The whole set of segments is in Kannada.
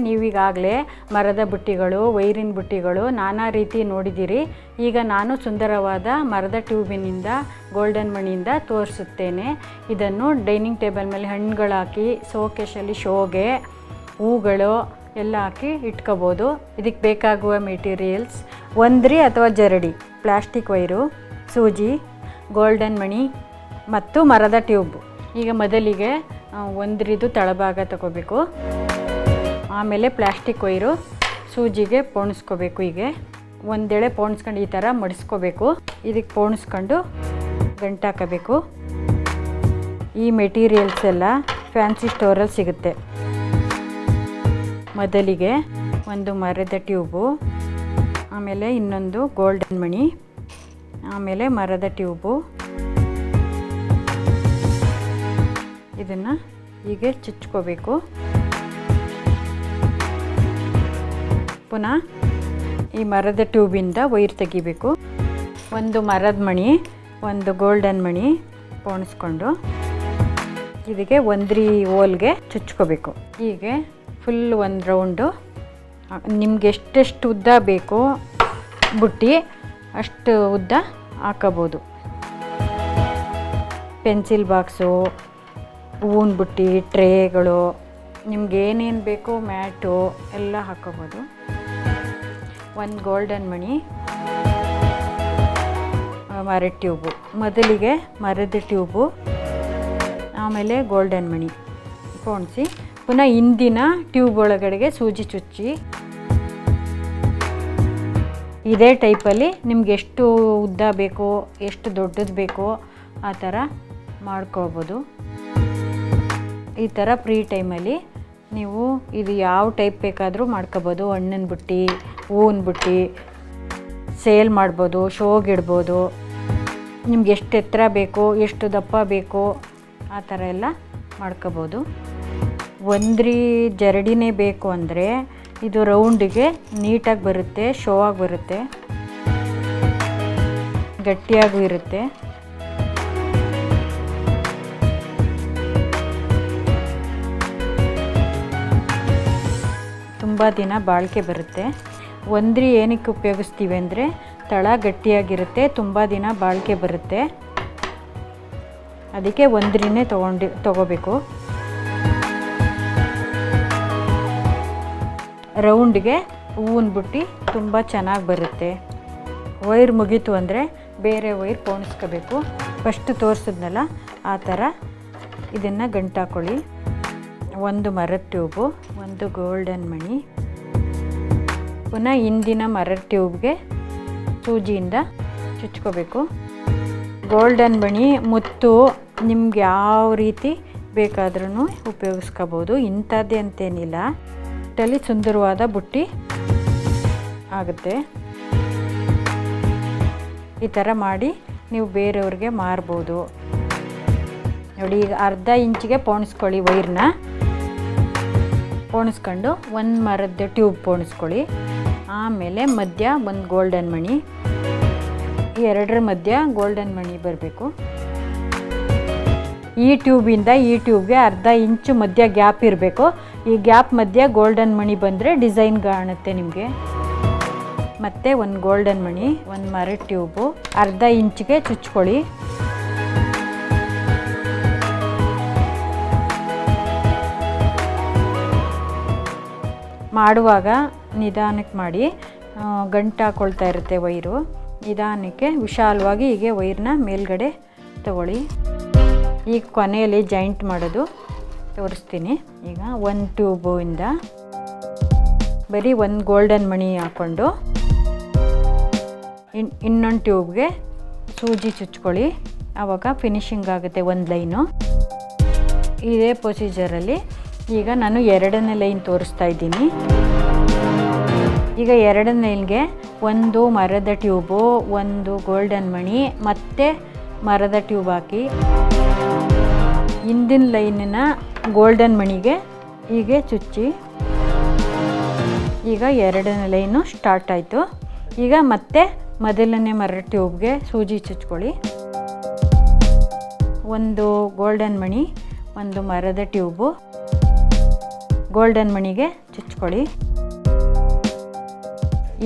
ನೀವೀಗಾಗಲೇ ಮರದ ಬುಟ್ಟಿಗಳು, ವೈರಿನ ಬುಟ್ಟಿಗಳು ನಾನಾ ರೀತಿ ನೋಡಿದ್ದೀರಿ. ಈಗ ನಾನು ಸುಂದರವಾದ ಮರದ ಟ್ಯೂಬಿನಿಂದ ಗೋಲ್ಡನ್ ಮಣಿಯಿಂದ ತೋರಿಸುತ್ತೇನೆ. ಇದನ್ನು ಡೈನಿಂಗ್ ಟೇಬಲ್ ಮೇಲೆ ಹಣ್ಣುಗಳು ಹಾಕಿ, ಶೋಕೇಶಲ್ಲಿ ಶೋಗೆ, ಹೂಗಳು ಎಲ್ಲ ಹಾಕಿ ಇಟ್ಕೋಬೋದು. ಇದಕ್ಕೆ ಬೇಕಾಗುವ ಮೆಟೀರಿಯಲ್ಸ್ ಒಂದ್ರಿ ಅಥವಾ ಜರಡಿ, ಪ್ಲಾಸ್ಟಿಕ್ ವೈರು, ಸೂಜಿ, ಗೋಲ್ಡನ್ ಮಣಿ ಮತ್ತು ಮರದ ಟ್ಯೂಬ್. ಈಗ ಮೊದಲಿಗೆ ಒಂದ್ರಿದು ತಳಭಾಗ ತಗೋಬೇಕು. ಆಮೇಲೆ ಪ್ಲಾಸ್ಟಿಕ್ ವೈರು ಸೂಜಿಗೆ ಪೋಣಿಸ್ಕೋಬೇಕು. ಹೀಗೆ ಒಂದೆಳೆ ಪೋಣಿಸ್ಕೊಂಡು ಈ ಥರ ಮಡಿಸ್ಕೋಬೇಕು. ಇದಕ್ಕೆ ಪೋಣಿಸ್ಕೊಂಡು ಗಂಟಾಕಬೇಕು. ಈ ಮೆಟೀರಿಯಲ್ಸ್ ಎಲ್ಲ ಫ್ಯಾನ್ಸಿ ಸ್ಟೋರಲ್ಲಿ ಸಿಗುತ್ತೆ. ಮೊದಲಿಗೆ ಒಂದು ಮರದ ಟ್ಯೂಬು, ಆಮೇಲೆ ಇನ್ನೊಂದು ಗೋಲ್ಡನ್ ಮಣಿ, ಆಮೇಲೆ ಮರದ ಟ್ಯೂಬು. ಇದನ್ನು ಹೀಗೆ ಚುಚ್ಕೋಬೇಕು. ಪುನಃ ಈ ಮರದ ಟ್ಯೂಬಿಂದ ವೈರ್ ತೆಗಿಬೇಕು. ಒಂದು ಮರದ ಮಣಿ, ಒಂದು ಗೋಲ್ಡನ್ ಮಣಿ ಪೋಣಿಸ್ಕೊಂಡು ಇದಕ್ಕೆ ಒಂದ್ರಿ ಹೋಲ್ಗೆ ಚುಚ್ಕೋಬೇಕು. ಹೀಗೆ ಫುಲ್ ಒಂದು ರೌಂಡು. ನಿಮ್ಗೆ ಎಷ್ಟೆಷ್ಟು ಉದ್ದ ಬೇಕೋ ಬುಟ್ಟಿ ಅಷ್ಟು ಉದ್ದ ಹಾಕೋಬೋದು. ಪೆನ್ಸಿಲ್ ಬಾಕ್ಸು, ಹೂವಿನ ಬುಟ್ಟಿ, ಟ್ರೇಗಳು, ನಿಮ್ಗೆ ಏನೇನು ಬೇಕೋ ಮ್ಯಾಟು ಎಲ್ಲ ಹಾಕೋಬೋದು. ಒಂದು ಗೋಲ್ಡನ್ ಮಣಿ, ಮರದ ಟ್ಯೂಬು. ಮೊದಲಿಗೆ ಮರದ ಟ್ಯೂಬು, ಆಮೇಲೆ ಗೋಲ್ಡನ್ ಮಣಿ ಪೋಣಿಸಿ ಪುನಃ ಹಿಂದಿನ ಟ್ಯೂಬ್ ಒಳಗಡೆಗೆ ಸೂಜಿ ಚುಚ್ಚಿ ಇದೇ ಟೈಪಲ್ಲಿ ನಿಮ್ಗೆ ಎಷ್ಟು ಉದ್ದ ಬೇಕೋ, ಎಷ್ಟು ದೊಡ್ಡದು ಬೇಕೋ ಆ ಥರ ಮಾಡ್ಕೋಬೋದು. ಈ ಥರ ಫ್ರೀ ಟೈಮಲ್ಲಿ ನೀವು ಇದು ಯಾವ ಟೈಪ್ ಬೇಕಾದರೂ ಮಾಡ್ಕೋಬೋದು. ಹಣ್ಣಿನ ಬುಟ್ಟಿ, ಹೂವಿನ ಬುಟ್ಟಿ ಸೇಲ್ ಮಾಡ್ಬೋದು, ಶೋಗಿಡ್ಬೋದು. ನಿಮ್ಗೆ ಎಷ್ಟು ಎತ್ತರ ಬೇಕೋ, ಎಷ್ಟು ದಪ್ಪ ಬೇಕೋ ಆ ಥರ ಎಲ್ಲ ಮಾಡ್ಕೋಬೋದು. ಒಂದ್ರಿ ಜರಡಿನೇ ಬೇಕು ಅಂದರೆ ಇದು ರೌಂಡಿಗೆ ನೀಟಾಗಿ ಬರುತ್ತೆ, ಶೋ ಆಗಿ ಬರುತ್ತೆ, ಗಟ್ಟಿಯಾಗೂ ಇರುತ್ತೆ. ತುಂಬ ದಿನ ಬಾಳಿಕೆ ಬರುತ್ತೆ. ಒಂದ್ರಿ ಏನಕ್ಕೆ ಉಪಯೋಗಿಸ್ತೀವಿ ಅಂದರೆ ತಳ ಗಟ್ಟಿಯಾಗಿರುತ್ತೆ, ತುಂಬ ದಿನ ಬಾಳಿಕೆ ಬರುತ್ತೆ. ಅದಕ್ಕೆ ಒಂದ್ರಿನೇ ತಗೋಬೇಕು. ರೌಂಡ್ಗೆ ಹೂವಿನ ಬುಟ್ಟಿ ತುಂಬ ಚೆನ್ನಾಗಿ ಬರುತ್ತೆ. ವೈರ್ ಮುಗೀತು ಅಂದರೆ ಬೇರೆ ವೈರ್ ಪೋಣಿಸ್ಕೋಬೇಕು. ಫಸ್ಟ್ ತೋರಿಸಿದ್ನಲ್ಲ ಆ ಥರ ಇದನ್ನು ಗಂಟಾಕೊಳ್ಳಿ. ಒಂದು ಮರದ ಟ್ಯೂಬು, ಒಂದು ಗೋಲ್ಡನ್ ಮಣಿ, ಪುನಃ ಹಿಂದಿನ ಮರದ ಟ್ಯೂಬ್ಗೆ ಸೂಜಿಯಿಂದ ಚುಚ್ಕೋಬೇಕು. ಗೋಲ್ಡನ್ ಮಣಿ ಮುತ್ತು ನಿಮ್ಗೆ ಯಾವ ರೀತಿ ಬೇಕಾದ್ರೂ ಉಪಯೋಗಿಸ್ಕೋಬೋದು. ಇಂಥದ್ದೇ ಅಂತೇನಿಲ್ಲ, ಟಲ್ಲಿ ಸುಂದರವಾದ ಬುಟ್ಟಿ ಆಗುತ್ತೆ. ಈ ಥರ ಮಾಡಿ ನೀವು ಬೇರೆಯವ್ರಿಗೆ ಮಾರ್ಬೋದು. ನೋಡಿ, ಈಗ ಅರ್ಧ ಇಂಚಿಗೆ ಪೋಣಿಸ್ಕೊಳ್ಳಿ. ವೈರ್ನ ಪೋಣಿಸ್ಕೊಂಡು ಒಂದು ಮರದ ಟ್ಯೂಬ್ ಪೋಣಿಸ್ಕೊಳ್ಳಿ. ಆಮೇಲೆ ಮಧ್ಯ ಒಂದು ಗೋಲ್ಡನ್ ಮಣಿ, ಎರಡರ ಮಧ್ಯ ಗೋಲ್ಡನ್ ಮಣಿ ಬರಬೇಕು. ಈ ಟ್ಯೂಬಿಂದ ಈ ಟ್ಯೂಬ್ಗೆ ಅರ್ಧ ಇಂಚು ಮಧ್ಯ ಗ್ಯಾಪ್ ಇರಬೇಕು. ಈ ಗ್ಯಾಪ್ ಮಧ್ಯ ಗೋಲ್ಡನ್ ಮಣಿ ಬಂದರೆ ಡಿಸೈನ್ ಕಾಣುತ್ತೆ ನಿಮಗೆ. ಮತ್ತು ಒಂದು ಗೋಲ್ಡನ್ ಮಣಿ, ಒಂದು ಮರದ ಟ್ಯೂಬು ಅರ್ಧ ಇಂಚಿಗೆ ಚುಚ್ಕೊಳ್ಳಿ. ಮಾಡುವಾಗ ನಿಧಾನಕ್ಕೆ ಮಾಡಿ, ಗಂಟು ಹಾಕ್ಕೊಳ್ತಾ ಇರುತ್ತೆ ವೈರು. ನಿಧಾನಕ್ಕೆ ವಿಶಾಲವಾಗಿ ಹೀಗೆ ವೈರ್ನ ಮೇಲ್ಗಡೆ ತಗೊಳ್ಳಿ. ಈಗ ಕೊನೆಯಲ್ಲಿ ಜಾಯಿಂಟ್ ಮಾಡೋದು ತೋರಿಸ್ತೀನಿ. ಈಗ ಒಂದು ಟ್ಯೂಬಿಂದ ಬರೀ ಒಂದು ಗೋಲ್ಡನ್ ಮಣಿ ಹಾಕ್ಕೊಂಡು ಇನ್ನೊಂದು ಟ್ಯೂಬ್ಗೆ ಸೂಜಿ ಚುಚ್ಕೊಳ್ಳಿ. ಆವಾಗ ಫಿನಿಶಿಂಗ್ ಆಗುತ್ತೆ ಒಂದು ಲೈನು. ಇದೇ ಪ್ರೊಸೀಜರಲ್ಲಿ ಈಗ ನಾನು ಎರಡನೇ ಲೈನ್ ತೋರಿಸ್ತಾ ಇದ್ದೀನಿ. ಈಗ ಎರಡನೇ ಲೈನ್ಗೆ ಒಂದು ಮರದ ಟ್ಯೂಬು, ಒಂದು ಗೋಲ್ಡನ್ ಮಣಿ ಮತ್ತು ಮರದ ಟ್ಯೂಬ್ ಹಾಕಿ ಹಿಂದಿನ ಲೈನಿನ ಗೋಲ್ಡನ್ ಮಣಿಗೆ ಹೀಗೆ ಚುಚ್ಚಿ. ಈಗ ಎರಡನೇ ಲೈನು ಸ್ಟಾರ್ಟ್ ಆಯಿತು. ಈಗ ಮತ್ತೆ ಮೊದಲನೇ ಮರದ ಟ್ಯೂಬ್ಗೆ ಸೂಜಿ ಚುಚ್ಕೊಳ್ಳಿ. ಒಂದು ಗೋಲ್ಡನ್ ಮಣಿ, ಒಂದು ಮರದ ಟ್ಯೂಬು, ಗೋಲ್ಡನ್ ಮಣಿಗೆ ಚುಚ್ಕೊಳ್ಳಿ.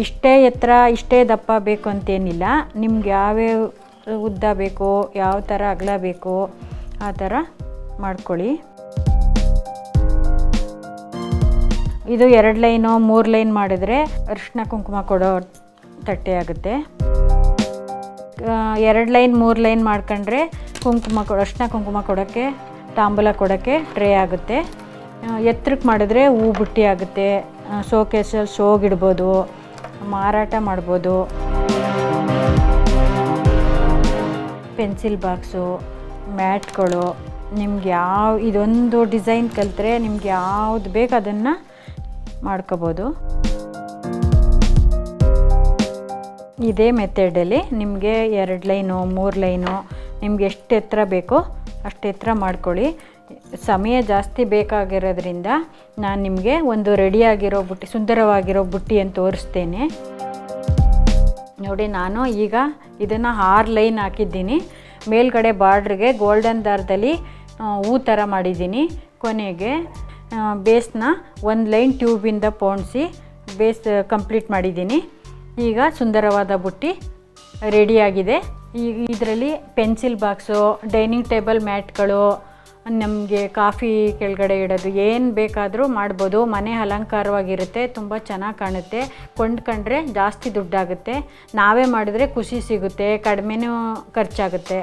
ಇಷ್ಟೇ ಎತ್ತರ ಇಷ್ಟೇ ದಪ್ಪ ಬೇಕು ಅಂತೇನಿಲ್ಲ, ನಿಮ್ಗೆ ಯಾವ್ಯಾವ ಉದ್ದ ಬೇಕೋ ಯಾವ ಥರ ಅಗಲ ಬೇಕೋ ಆ ಥರ ಮಾಡ್ಕೊಳ್ಳಿ. ಇದು 2 ಲೈನೋ 3 ಲೈನ್ ಮಾಡಿದ್ರೆ ಅರಿಶಿನ ಕುಂಕುಮ ಕೊಡೋ ತಟ್ಟೆ ಆಗುತ್ತೆ. 2 ಲೈನ್ 3 ಲೈನ್ ಮಾಡ್ಕೊಂಡ್ರೆ ಅರಿಶಿನ ಕುಂಕುಮ ಕೊಡೋಕ್ಕೆ, ತಾಂಬೂಲ ಕೊಡೋಕ್ಕೆ ಟ್ರೇ ಆಗುತ್ತೆ. ಎತ್ತರಕ್ಕೆ ಮಾಡಿದ್ರೆ ಹೂ ಬುಟ್ಟಿ ಆಗುತ್ತೆ. ಶೋಕೇಸಲ್ಲಿ ಶೋಗಿಡ್ಬೋದು, ಮಾರಾಟ ಮಾಡ್ಬೋದು. ಪೆನ್ಸಿಲ್ ಬಾಕ್ಸು, ಮ್ಯಾಟ್ಗಳು, ನಿಮ್ಗೆ ಇದೊಂದು ಡಿಸೈನ್ ಕಲಿತ್ರೆ ನಿಮ್ಗೆ ಯಾವುದು ಬೇಕು ಅದನ್ನು ಮಾಡ್ಕೋಬೋದು. ಇದೇ ಮೆಥಡಲ್ಲಿ ನಿಮಗೆ 2 ಲೈನು 3 ಲೈನು ನಿಮ್ಗೆ ಎಷ್ಟು ಎತ್ತರ ಬೇಕೋ ಅಷ್ಟು ಎತ್ತರ ಮಾಡ್ಕೊಳ್ಳಿ. ಸಮಯ ಜಾಸ್ತಿ ಬೇಕಾಗಿರೋದ್ರಿಂದ ನಾನು ನಿಮಗೆ ಒಂದು ರೆಡಿಯಾಗಿರೋ ಬುಟ್ಟಿ, ಸುಂದರವಾಗಿರೋ ಬುಟ್ಟಿಯನ್ನು ತೋರಿಸ್ತೇನೆ ನೋಡಿ. ನಾನು ಈಗ ಇದನ್ನು 6 ಲೈನ್ ಹಾಕಿದ್ದೀನಿ. ಮೇಲ್ಗಡೆ ಬಾರ್ಡ್ರಿಗೆ ಗೋಲ್ಡನ್ ದಾರದಲ್ಲಿ ಹೂ ಥರ ಮಾಡಿದ್ದೀನಿ. ಕೊನೆಗೆ ಬೇಸ್ನ 1 ಲೈನ್ ಟ್ಯೂಬಿಂದ ಪೋಣಿಸಿ ಬೇಸ್ ಕಂಪ್ಲೀಟ್ ಮಾಡಿದ್ದೀನಿ. ಈಗ ಸುಂದರವಾದ ಬುಟ್ಟಿ ರೆಡಿಯಾಗಿದೆ. ಈಗ ಇದರಲ್ಲಿ ಪೆನ್ಸಿಲ್ ಬಾಕ್ಸು, ಡೈನಿಂಗ್ ಟೇಬಲ್ ಮ್ಯಾಟ್ಗಳು, ನಮಗೆ ಕಾಫಿ ಕೆಳಗಡೆ ಇಡೋದು ಏನು ಬೇಕಾದರೂ ಮಾಡ್ಬೋದು. ಮನೆ ಅಲಂಕಾರವಾಗಿರುತ್ತೆ, ತುಂಬ ಚೆನ್ನಾಗಿ ಕಾಣುತ್ತೆ. ಕೊಂಡ್ಕೊಂಡ್ರೆ ಜಾಸ್ತಿ ದುಡ್ಡಾಗುತ್ತೆ, ನಾವೇ ಮಾಡಿದ್ರೆ ಖುಷಿ ಸಿಗುತ್ತೆ, ಕಡಿಮೆನೂ ಖರ್ಚಾಗುತ್ತೆ.